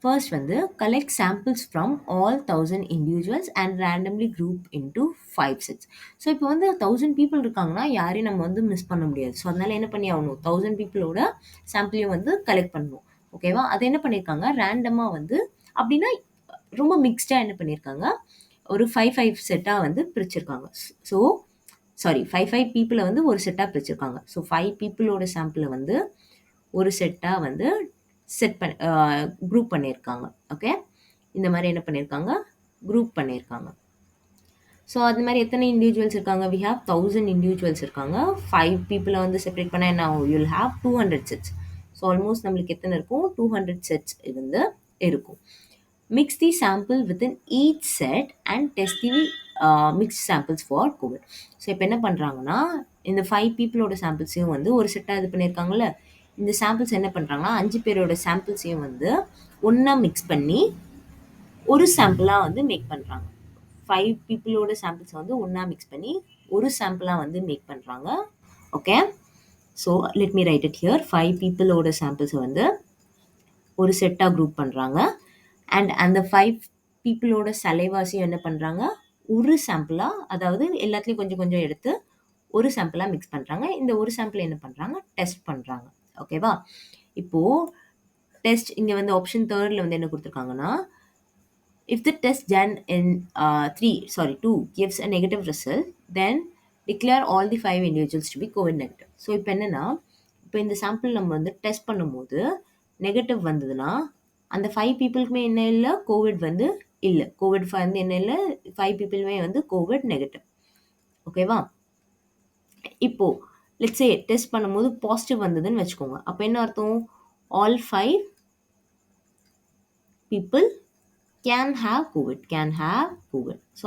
ஃபர்ஸ்ட் வந்து collect samples from all 1000 individuals and randomly group into 5 sets. So இப்போ வந்து 1000 people இருக்காங்கன்னா யாரையும் நம்ம வந்து மிஸ் பண்ண முடியாது. ஸோ அதனால என்ன பண்ணி ஆகணும்? 1000 peopleோட சாம்பிளையும் வந்து கலெக்ட் பண்ணணும். ஓகேவா? அதை என்ன பண்ணியிருக்காங்க? ரேண்டமாக வந்து அப்படின்னா ரொம்ப மிக்ஸ்டாக என்ன பண்ணியிருக்காங்க? ஒரு 5 செட்டாக வந்து பிரிச்சிருக்காங்க. ஸோ சாரி 5 people வந்து ஒரு செட்டாக பிரிச்சிருக்காங்க. ஸோ 5 peopleோட சாம்பிளை வந்து ஒரு செட்டாக வந்து குரூப் பண்ணியிருக்காங்க. ஓகே, இந்த மாதிரி என்ன பண்ணியிருக்காங்க? குரூப் பண்ணியிருக்காங்க. ஸோ அது மாதிரி எத்தனை இண்டிவிஜுவல்ஸ் இருக்காங்க? வி ஹாவ் 1000 இண்டிவிஜுவல்ஸ் இருக்காங்க. 5 people வந்து செப்பரேட் பண்ணால் என்ன ஆகும்? You'll have 200 sets. So almost நம்மளுக்கு எத்தனை இருக்கும்? 200 sets வந்து இருக்கும். Mix the sample within each set and test the mixed samples for Covid. So இப்போ என்ன பண்ணுறாங்கன்னா, இந்த 5 peopleோட சாம்பிள்ஸையும் வந்து ஒரு செட்டாக இது பண்ணியிருக்காங்கல்ல, இந்த சாம்பிள்ஸ் என்ன பண்ணுறாங்கன்னா 5 பேரோட சாம்பிள்ஸையும் வந்து ஒன்றா மிக்ஸ் பண்ணி ஒரு சாம்பிளாக வந்து மேக் பண்ணுறாங்க. 5 peopleோட சாம்பிள்ஸை வந்து ஒன்றா மிக்ஸ் பண்ணி ஒரு சாம்பிளாக வந்து மேக் பண்ணுறாங்க. Okay, so let me right it here. 5 peopleோட சாம்பிள்ஸை வந்து ஒரு செட்டாக குரூப் பண்ணுறாங்க அண்ட் அந்த 5 peopleோட சலைவாஸையும் என்ன பண்ணுறாங்க? ஒரு சாம்பிளாக, அதாவது எல்லாத்துலேயும் கொஞ்சம் கொஞ்சம் எடுத்து ஒரு சாம்பிளாக மிக்ஸ் பண்ணுறாங்க. இந்த ஒரு சாம்பிள் என்ன பண்ணுறாங்க? டெஸ்ட் பண்ணுறாங்க. ஓகேவா? இப்போது டெஸ்ட் இங்கே வந்து ஆப்ஷன் 3ல் வந்து என்ன கொடுத்துருக்காங்கன்னா, if the test done in 2 gives a negative result, then declare all the 5 individuals to be COVID negative. So இப்போ என்னென்னா, இப்போ இந்த சாம்பிள் நம்ம வந்து டெஸ்ட் பண்ணும்போது நெகட்டிவ் வந்ததுன்னா அந்த 5 peopleக்குமே என்ன இல்லை? கோவிட் வந்து இல்லை. கோவிட் வந்து என்ன இல்லை? 5 peopleமே வந்து கோவிட் நெகட்டிவ். ஓகேவா? இப்போது லெட்ஸ் சே டெஸ்ட் பண்ணும்போது பாசிட்டிவ் வந்ததுன்னு வச்சுக்கோங்க. அப்போ என்ன அர்த்தம்? All 5 people can have Covid. So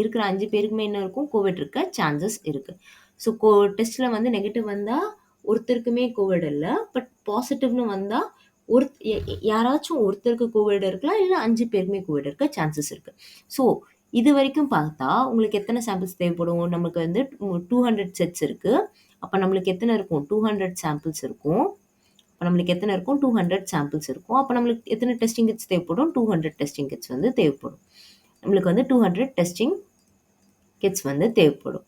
இருக்கிற 5 பேருக்குமே என்ன இருக்கும்? கோவிட் இருக்க சான்சஸ் இருக்குது. ஸோ டெஸ்ட்டில் வந்து நெகட்டிவ் வந்தால் ஒருத்தருக்குமே கோவிட் இல்லை, பட் பாசிட்டிவ்னு வந்தால் யாராச்சும் ஒருத்தருக்கு கோவிட் இருக்கலாம், இல்லை 5 பேருக்குமே கோவிட் இருக்க சான்சஸ் இருக்குது. ஸோ இது வரைக்கும் பார்த்தா உங்களுக்கு எத்தனை சாம்பிள்ஸ் தேவைப்படும்? நமக்கு வந்து 200 sets இருக்குது. அப்போ நம்மளுக்கு எத்தனை இருக்கும்? 200 samples இருக்கும். அப்போ நம்மளுக்கு எத்தனை இருக்கும்? 200 samples இருக்கும். அப்போ நம்மளுக்கு எத்தனை டெஸ்டிங் கிட்ஸ் தேவைப்படும்? 200 டெஸ்டிங் கிட்ஸ் வந்து தேவைப்படும். நம்மளுக்கு வந்து 200 டெஸ்டிங் கிட்ஸ் வந்து தேவைப்படும்.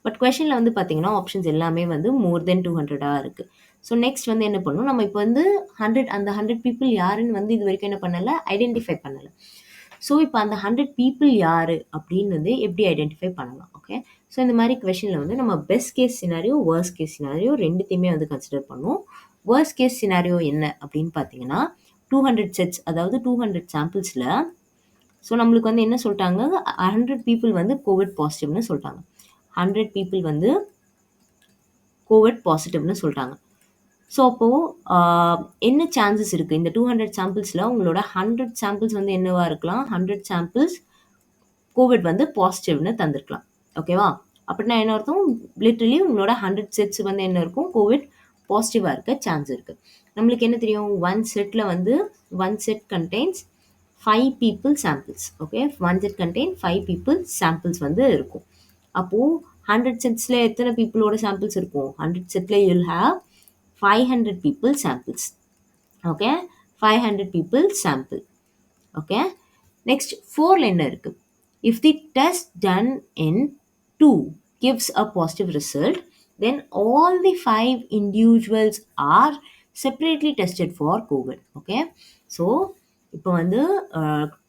பட் கொஷனில் வந்து பார்த்தீங்கன்னா ஆப்ஷன்ஸ் எல்லாமே வந்து மோர் தென் 200 இருக்குது. ஸோ நெக்ஸ்ட் வந்து என்ன பண்ணணும், நம்ம இப்போ வந்து 100 அந்த 100 பீப்புள் யாருன்னு வந்து இது வரைக்கும் என்ன பண்ணலை, ஐடென்டிஃபை பண்ணலை. ஸோ இப்போ அந்த 100 பீப்புள் யார் அப்படின்னு வந்து எப்படி ஐடென்டிஃபை பண்ணலாம். ஓகே, ஸோ இந்த மாதிரி கொஷனில் வந்து நம்ம best case scenario, worst case scenario ரெண்டுத்தையுமே வந்து கன்சிடர் பண்ணுவோம். வேர்ஸ்ட் கேஸ் சினாரியோ என்ன அப்படின்னு பார்த்தீங்கன்னா 200 செட்ஸ், அதாவது 200 சாம்பிள்ஸில் ஸோ நம்மளுக்கு வந்து என்ன சொல்லிட்டாங்க, 100 பீப்புள் வந்து கோவிட் பாசிட்டிவ்னு சொல்லிட்டாங்க. 100 பீப்புள் வந்து கோவிட் பாசிட்டிவ்னு சொல்லிட்டாங்க. ஸோ அப்போது என்ன சான்சஸ் இருக்குது, இந்த 200 சாம்பிள்ஸில் உங்களோட 100 சாம்பிள்ஸ் வந்து என்னவா இருக்கலாம், 100 சாம்பிள்ஸ் கோவிட் வந்து பாசிட்டிவ்னு தந்திருக்கலாம். ஓகேவா, அப்படின்னா என்ன அர்த்தம், லிட்ரலி உங்களோட 100 செட்ஸ் வந்து என்ன இருக்கும், கோவிட் பாசிட்டிவாக இருக்க சான்ஸ் இருக்குது. நம்மளுக்கு என்ன தெரியும், one set contains 5 people samples. Okay, one set contain 5 people samples வந்து இருக்கும். அப்போது 100 செட்ஸில் எத்தனை பீப்புளோட சாம்பிள்ஸ் இருக்கும், 100 செட்டில் you'll have 500 people samples. Okay, 500 people sample. Okay, next 4ல என்ன இருக்கு, if the test done in 2 gives a positive result, then all the 5 individuals are separately tested for COVID. Okay, so இப்போ வந்து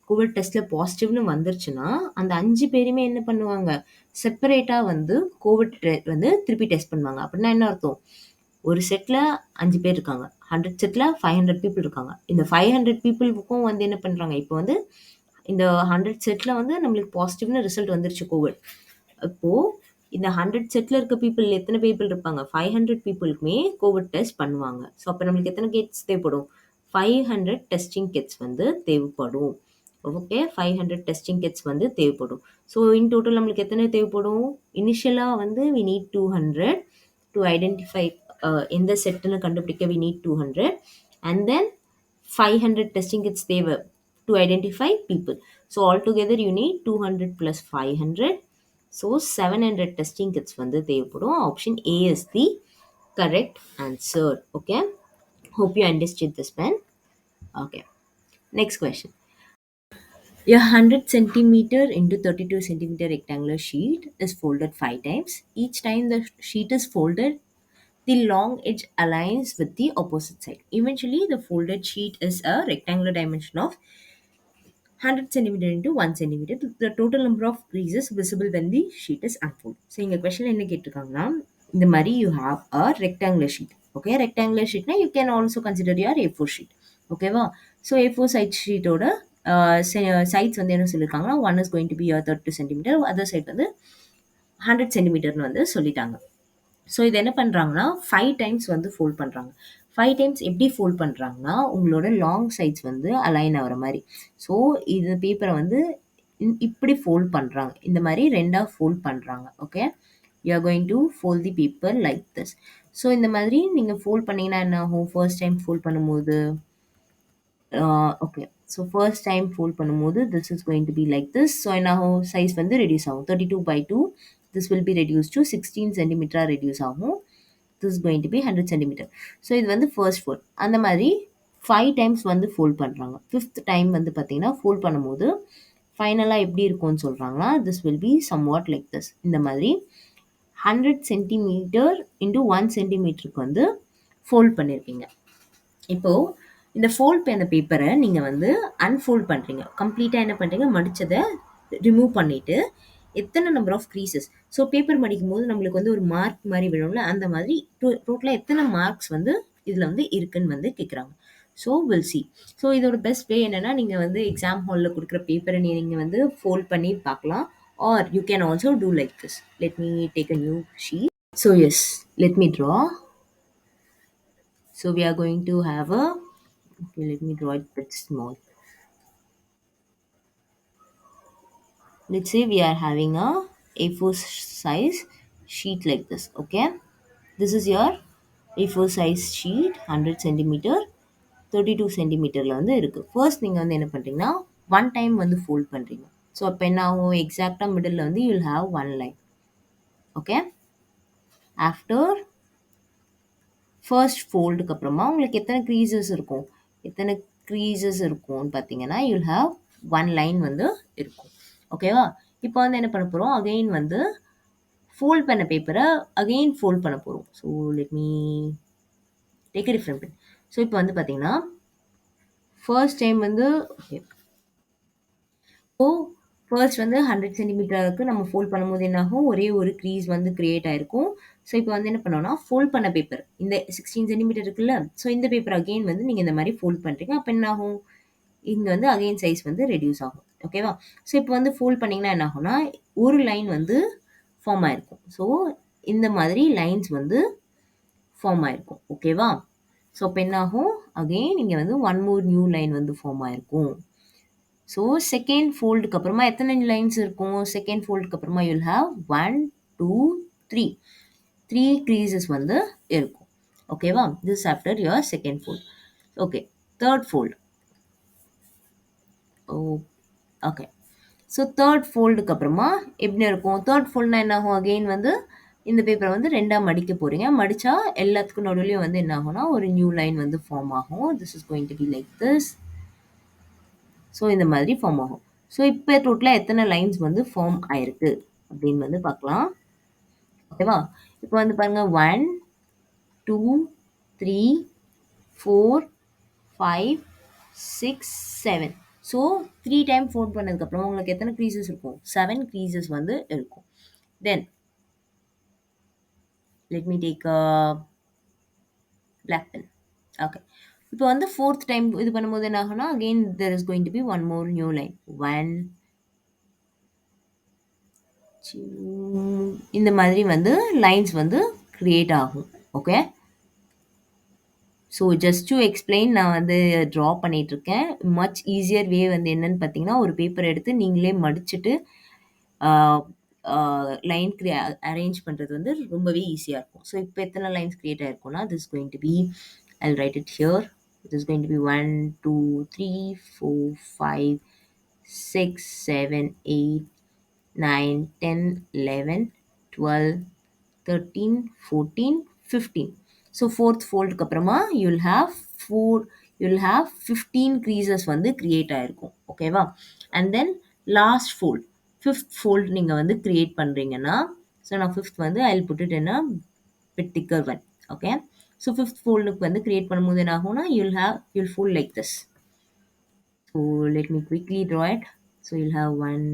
கோவிட் டெஸ்ட்டில் பாசிட்டிவ்னு வந்துருச்சுன்னா அந்த 5 பேருமே என்ன பண்ணுவாங்க, செப்பரேட்டாக வந்து கோவிட் வந்து திருப்பி டெஸ்ட் பண்ணுவாங்க. அப்படின்னா என்ன அர்த்தம், ஒரு செட்டில் 5 பேர் இருக்காங்க, 100 செட்டில் 500 பீப்புள் இருக்காங்க. இந்த 500 பீப்புளுக்கும் வந்து என்ன பண்ணுறாங்க, இப்போ வந்து இந்த 100 செட்டில் வந்து நம்மளுக்கு பாசிட்டிவ்னு ரிசல்ட் வந்துருச்சு கோவிட். இப்போது இந்த 100 செட்டில் இருக்க பீப்புள் எத்தனை பீப்புள் இருப்பாங்க, 500 பீப்புளுக்குமே கோவிட் டெஸ்ட் பண்ணுவாங்க. ஸோ அப்போ நம்மளுக்கு எத்தனை கிட்ஸ் தேவைப்படும், 500 டெஸ்டிங் கிட்ஸ் வந்து தேவைப்படும். ஓகே, 500 டெஸ்டிங் கிட்ஸ் வந்து தேவைப்படும். ஸோ இன் டோட்டல் நம்மளுக்கு எத்தனை தேவைப்படும், இனிஷியலாக வந்து we need 200 to identify எந்த செட்டுன்னு கண்டுபிடிக்க we need 200, and then 500 testing kits தேவை to identify people. So altogether you need 200 plus 500, so 700 testing kits வந்து தேவைப்படும். Option A is the correct answer. Okay, hope you understood this one. Okay, next question. A 100 centimeter into 32 centimeter rectangular sheet is folded 5 times. Each time the sheet is folded, the long edge aligns with the opposite side. Eventually, the folded sheet is a rectangular dimension of 100 centimeter into 1 centimeter. The total number of creases visible when the sheet is unfolded. So, இந்த question என்ன கேட்டிருக்காங்கன்னா, இந்த மாதிரி you have a rectangular sheet. Okay, rectangular sheetனா you can also consider your A4 sheet. ஓகேவா, so A4 side ஷீட்டோட sides வந்து என்ன சொல்லியிருக்காங்கன்னா, one is going to be 32 centimetre, other side வந்து 100 சென்டிமீட்டர்னு வந்து சொல்லிட்டாங்க. ஸோ இது என்ன பண்ணுறாங்கன்னா 5 டைம்ஸ் வந்து ஃபோல்ட் பண்ணுறாங்க. 5 டைம்ஸ் எப்படி ஃபோல்ட் பண்ணுறாங்கன்னா, உங்களோட லாங் சைட்ஸ் வந்து அலைன் ஆகிற மாதிரி. ஸோ இது பேப்பரை வந்து இப்படி ஃபோல்ட் பண்ணுறாங்க, இந்த மாதிரி ரெண்டாக ஃபோல்ட் பண்ணுறாங்க. Okay, you are going to fold the paper like this. So இந்த மாதிரி நீங்கள் ஃபோல்ட் பண்ணிங்கன்னா என்ன ஆகும், ஃபர்ஸ்ட் டைம் ஃபோல்ட் பண்ணும்போது okay, so first time fold பண்ணும்போது this is going to be like this. So என்ன ஆகும், சைஸ் வந்து ரெடியூஸ் ஆகும். 32/2 this will be reduced to 16 centimeter reduce ஆகும். this is going to be 100 centimeter. So இது வந்து first fold. அந்த மாதிரி 5 டைம்ஸ் வந்து ஃபோல்ட் பண்ணுறாங்க. 5th டைம் வந்து பார்த்தீங்கன்னா ஃபோல்ட் பண்ணும்போது ஃபைனலாக எப்படி இருக்கும்னு சொல்கிறாங்கன்னா, this will be somewhat like this. இந்த மாதிரி 100 சென்டிமீட்டர் இன்டு 1 சென்டிமீட்டருக்கு வந்து ஃபோல்ட் பண்ணியிருக்கீங்க. இப்போது இந்த ஃபோல்ட் பண்ண பேப்பரை நீங்கள் வந்து அன்ஃபோல்ட் பண்ணுறீங்க. கம்ப்ளீட்டாக என்ன பண்ணுறீங்க, மடித்ததை ரிமூவ் பண்ணிவிட்டு எத்தனை நம்பர் ஆஃப் க்ரீசஸ், ஸோ பேப்பர் மடிக்கும் போது நம்மளுக்கு வந்து ஒரு மார்க் மாதிரி விழும்ல, அந்த மாதிரி டோட்டலாக எத்தனை மார்க்ஸ் வந்து இதில் வந்து இருக்குன்னு வந்து கேட்குறாங்க. So will see. ஸோ இதோட பெஸ்ட் வே என்னென்னா, நீங்கள் வந்து எக்ஸாம் ஹாலில் கொடுக்குற பேப்பரை நீங்கள் வந்து ஃபோல்ட் பண்ணி பார்க்கலாம், or you can also do like this. Let me take a new sheet. So yes, let me draw. So we are going to have a, okay, let me draw it a bit small. Let's say we are having a A4 size sheet like this. Okay, this is your A4 size sheet, 100 centimeter 32 centimeterல வந்து இருக்கு. First நீங்கள் வந்து என்ன பண்ணுறீங்கன்னா, one time வந்து fold பண்ணுறீங்க. So அப்போ என்ன ஆகும், எக்ஸாக்டாக மிடில் வந்து you will have one line. Okay, after first ஃபோல்டுக்கு அப்புறமா உங்களுக்கு எத்தனை க்ரீசஸ் இருக்கும், இருக்கும்னு பார்த்தீங்கன்னா you will have one line வந்து இருக்கும். ஓகேவா, இப்போ வந்து என்ன பண்ண போறோம், அகைன் வந்து ஃபோல்ட் பண்ண பேப்பர அகைன் ஃபோல்ட் பண்ண போறோம். So let me take a different pen. So இப்போ வந்து பார்த்தீங்கன்னா, ஃபர்ஸ்ட் டைம் வந்து ஓகே. ஸோ ஃபர்ஸ்ட் வந்து 100 சென்டிமீட்டருக்கு நம்ம ஃபோல்ட் பண்ணும்போது என்னாகும், ஒரே ஒரு க்ரீஸ் வந்து கிரியேட் ஆயிருக்கும். ஸோ இப்போ வந்து என்ன பண்ணோம்னா, ஃபோல்ட் பண்ண பேப்பர் இந்த 16 சென்டிமீட்டர் இருக்குல்ல, ஸோ இந்த பேப்பர் அகைன் வந்து நீங்க இந்த மாரி ஃபோல்ட் பண்றீங்க. அப்ப என்ன ஆகும், இங்க வந்து அகைன் சைஸ் வந்து ரெடியூஸ் ஆகும். ஓகேவா? ஸோ இப்போ வந்து ஃபோல்ட் பண்ணீங்கன்னா என்ன ஆகும்னா, ஒரு லைன் வந்து ஃபார்ம் ஆயிருக்கும். ஸோ இந்த மாதிரி லைன்ஸ் வந்து ஃபார்ம் ஆயிருக்கும். ஓகேவா? ஸோ அப்ப என்ன ஆகும், அகைன் இங்க வந்து ஒன் மோர் நியூ லைன் வந்து ஃபார்ம் ஆயிருக்கும். ஸோ செகண்ட் ஃபோல்டுக்கு அப்புறமா எத்தனை லைன்ஸ் இருக்கும்? செகண்ட் ஃபோல்டுக்கு அப்புறமா யூல் ஹேவ் 1, 2, 3. 3 creases வந்து இருக்கும். ஓகேவா? This after your second fold. Okay. Third fold. Okay. So third ஃபோல்டுக்கு அப்புறமா எப்படி இருக்கும்? தேர்ட் ஃபோல்ட்னா என்ன ஆகும்? அகைன் வந்து இந்த பேப்பரை வந்து 2ஆ மடிக்க போறீங்க. மடிச்சா எல்லாத்துக்கும் நடுவுலயும் வந்து என்ன ஆகும்னா, ஒரு நியூ லைன் வந்து ஃபார்ம் ஆகும். This is going to be like this. So இந்த மாதிரி ஃபார்ம் ஆகும். ஸோ இப்போ டோட்டலா எத்தனை லைன்ஸ் வந்து ஃபார்ம் ஆயிருக்கு அப்படின்னு வந்து பார்க்கலாம். ஓகேவா? இப்போ வந்து பாருங்க 1, 2, 3, 4, 5, 6, 7. ஸோ 3 டைம் ஃபோல்ட் பண்ணதுக்கப்புறம் உங்களுக்கு எத்தனை க்ரீசஸ் இருக்கும்? 7 க்ரீசஸ் வந்து இருக்கும். Then let me take a black pen. Okay. இப்போ வந்து ஃபோர்த் டைம் இது பண்ணும்போது என்ன ஆகும்னா, again there is going to be one more new line. 1, 2 இந்த மாதிரி வந்து லைன்ஸ் வந்து கிரியேட் ஆகும். Okay. So just to explain நான் வந்து ட்ரா பண்ணிகிட்ருக்கேன். மச் ஈஸியர் வே வந்து என்னன்னு பார்த்தீங்கன்னா, ஒரு பேப்பர் எடுத்து நீங்களே மடிச்சுட்டு லைன் அரேஞ்ச் பண்ணுறது வந்து ரொம்பவே ஈஸியாக இருக்கும். ஸோ இப்போ எத்தனை லைன்ஸ் கிரியேட் ஆயிருக்கும்னா, this going to be I will write it here. It is going to be 1, 2, 3, 4, 5, 6, 7, 8, 9, 10, 11, 12, 13, 14, 15. So fourth ஃபோல்டுக்கு அப்புறமா யூல் ஹாவ் 15 க்ரீசஸ் வந்து கிரியேட் ஆயிருக்கும். ஓகேவா? And then last fold, fifth fold நீங்கள் வந்து கிரியேட் பண்ணுறீங்கன்னா, ஸோ நான் ஃபிஃப்த் வந்து I will put it in a bit thicker one. Okay. So fifth ஃபோல்டுக்கு வந்து கிரியேட் பண்ணும்போது என்ன ஆகும்னா, you'll fold like this. So let me quickly draw it. So you'll have one.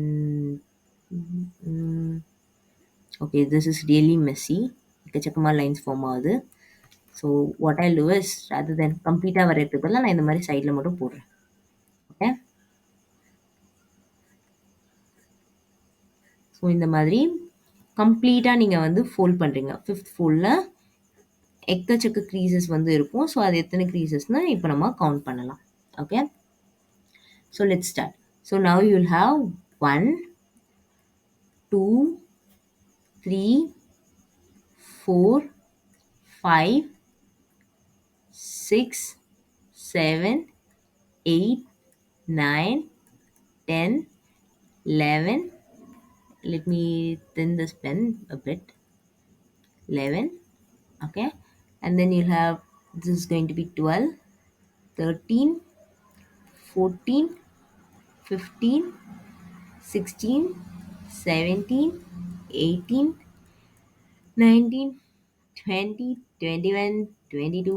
Okay, this is really messy. எக்கச்சக்கமா lines form ஆகுது. So what I do is, rather than கம்ப்ளீட்டாக வரையறதுக்கு பதிலாக நான் இந்த மாதிரி சைடில் மட்டும் போடுறேன். ஓகே. ஸோ இந்த மாதிரி கம்ப்ளீட்டாக நீங்கள் வந்து ஃபோல்ட் பண்ணுறீங்க. ஃபிஃப்த் ஃபோல்டில் எக்கச்சக்க க்ரீசஸ் வந்து இருக்கும். ஸோ அது எத்தனை க்ரீசஸ்னு இப்போ நம்ம கவுண்ட் பண்ணலாம். Okay. So let's start. So now you'll have 1, 2, 3, 4, 5, 6, 7, 8, 9, 10, 11. Let me thin this pen a bit. 11. Okay. And then you'll have, this is going to be 12, 13, 14, 15, 16, 17, 18, 19, 20, 21, 22,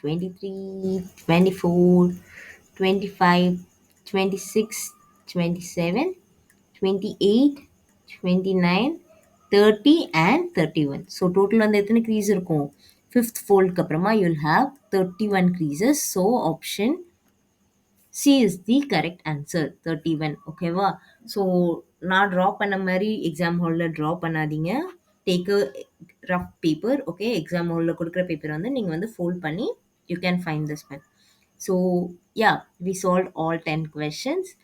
23, 24, 25, 26, 27, 28, 29, 30 and 31. So total வந்து எத்தனை crease இருக்கும்? Fifth fold க்கு அப்புறமா you'll have 31 creases. So option C is the correct answer. 31. ஓகேவா? So நான் draw பண்ண மாதிரி exam ஹாலில் ட்ரா பண்ணாதீங்க. Take a rough paper. Okay. Exam ஹாலில் கொடுக்குற பேப்பர் வந்து நீங்கள் வந்து ஃபோல்ட் பண்ணி you can find this pen. So yeah, we solved all 10 questions.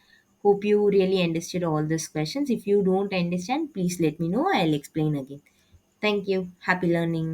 Hope you really understood all these questions. If you don't understand, please let me know. I'll explain again. Thank you. Happy learning.